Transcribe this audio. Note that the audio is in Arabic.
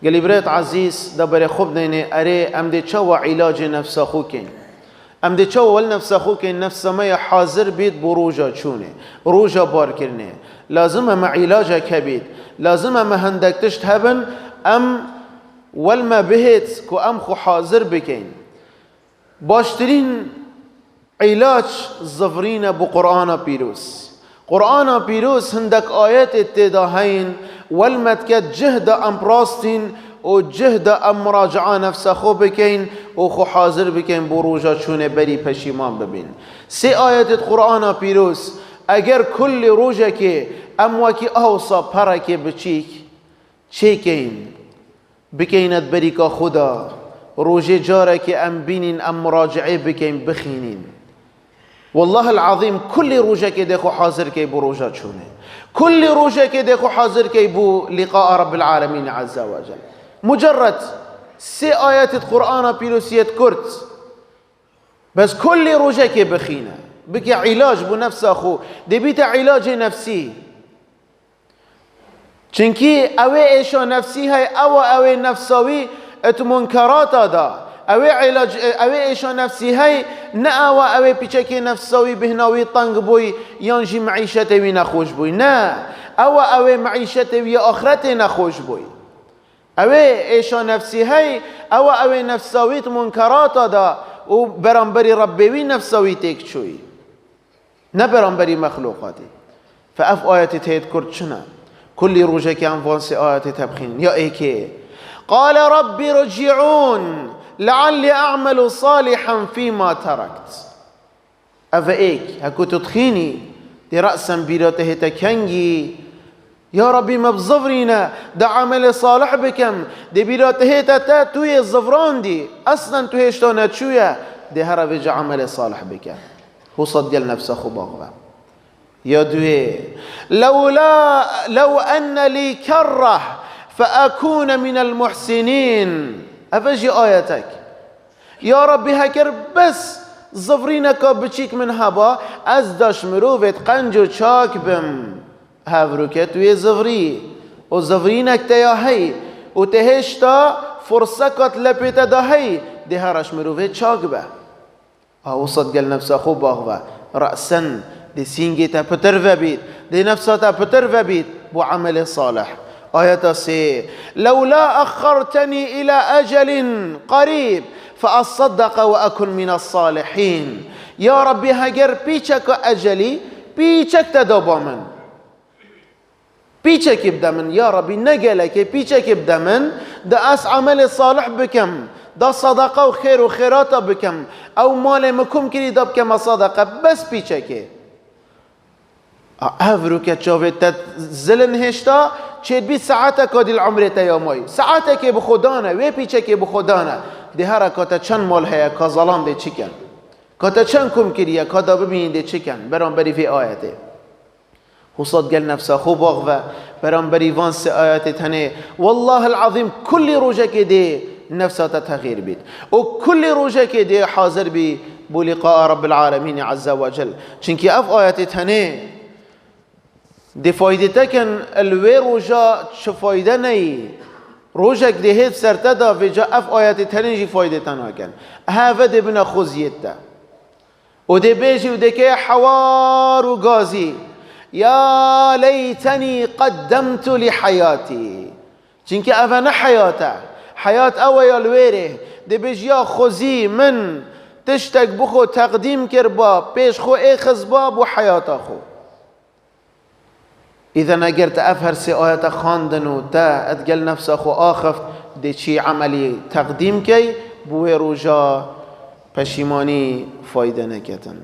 قال بريت عزيز دبر خبنا أري أم دي تشوى علاج نفس أخوكين ام دي چو ول نفس أخوكين نفس ما حاضر بيت بروجا چونه روجا بار كرنه لازم ما علاجه كبيد لازم ما هندك تشت هبن ام والما بهت كو ام خو حاضر بكين باشترين علاج الظفرين بقرآن بيروس قرآن بيروس هندك آيات اتداهين والمتكت جهد ام براستين وجهد ام مراجعه نفس خو بكين وخو حاضر بكين بروجا چونه بري پشیمان ببین سه آیت قرآن پیروز اگر کل روجه که ام وکی اوصا پرک بچیک چیکین بکیند بری که خدا روجه جاره که ام بینین ام مراجعه بکین بخینین والله العظيم كل روجه که دخو حاضر که بروجا چونه كل روجه که دخو حاضر که بو لقاء رب العالمين عز وجل مجرد سي آيات القرآن بيلوسيت كرت بس كل روجك بخينا بك علاج بنفس أخو دبيت علاج نفسي چنكي اوه ايشو نفسي هاي اوه نفسوي ات منكرات دا اوه علاج اوه ايشو نفسي هاي نا اوه بيچكي نفسوي بهناوي طنق بوي ينجي معيشتوي نخوش بوي نا اوه معيشتوي آخرتي نخوش بوي اوه ايشا نفسي هاي اوه نفساويت منكرات دا و برانبري ربوي نفساويتك شوي نبرانبري مخلوقاتي فاف آياتي تهيد كرد شنا كل روجك انفانسي آياتي تبخين يا ايكي قال ربي رجعون لعلي اعمل صالحا فيما تركت اف ايك هكو تدخيني دي رأسا بيراته تكنجي يا ربي ما بظفرينا ده عمل صالح بكم دي بيراته تتا توي الظفران دي اصلا توي اشتونا تشويا دي هرب عمل صالح بكم هو صدق نفسه خباغه يا دوي لو ان لي كره فاكون من المحسنين افجي آياتك يا ربي هكر بس ظفرينك بچيك من هبا از داش مروفت قنجو چاك بم هاوروكت وي زفري و زفرينك تيا هي و تهشتا فرصكت لپيتا دا هي دي هرش مروفت چاك به وصد قال نفسه خوب باغوه رأسا دي سينجي تا پتر وبيت دي نفسه تا پتر وبيت بو عمل صالح آيات سي لولا أخرتني إلى أجل قريب فأصدق وأكن من الصالحين يا ربي هجر بيچك أجلي بيچك تدوبا من بيچك يبدا من يا ربي نقلك بيچك يبدا من دا أس عمل صالح بكم دا صدقة وخير وخيرات بكم أو مال مكم كري دا بكم صدقة بس بيچك أفرو كتشوفت زلن هشتا چید بی ساعتك دي العمر تياموي ساعتك بخدانا وي بيچك بخدانا دي هر کاتا چند مال هيا كظلام دي چكن کاتا چند كم كريا كاتا ببين دي چكن برام بري في آياته وصد قال نفسه خوب واغفا برام بري وانس آياته تنه والله العظيم كل روجك دي نفسه تغيير بيت وكل روجك دي حاضر بي بلقاء رب العالمين عز وجل چنكي اف آياته تنه دي فايدتكن الوي روجا چه فايده ني روجك دي هيد سرتدا في جا اف آيات تنجي فايدتنا كن هذا دي بنا خوزيتا ودي بيجي ودي كي حوار وغازي يا ليتني قدمت لحياتي چنك افنا حياة اويا الويره دي بيجي يا خوزي من تشتك بخو تقديم كربا بيش خو اي خزباب وحياة خو إذا نقرت أفهر سي آيات خاندنو تا أتقل نفس أخو آخف دي چي عملي تقديم كي بوي روجا پشيماني فايدة نكتن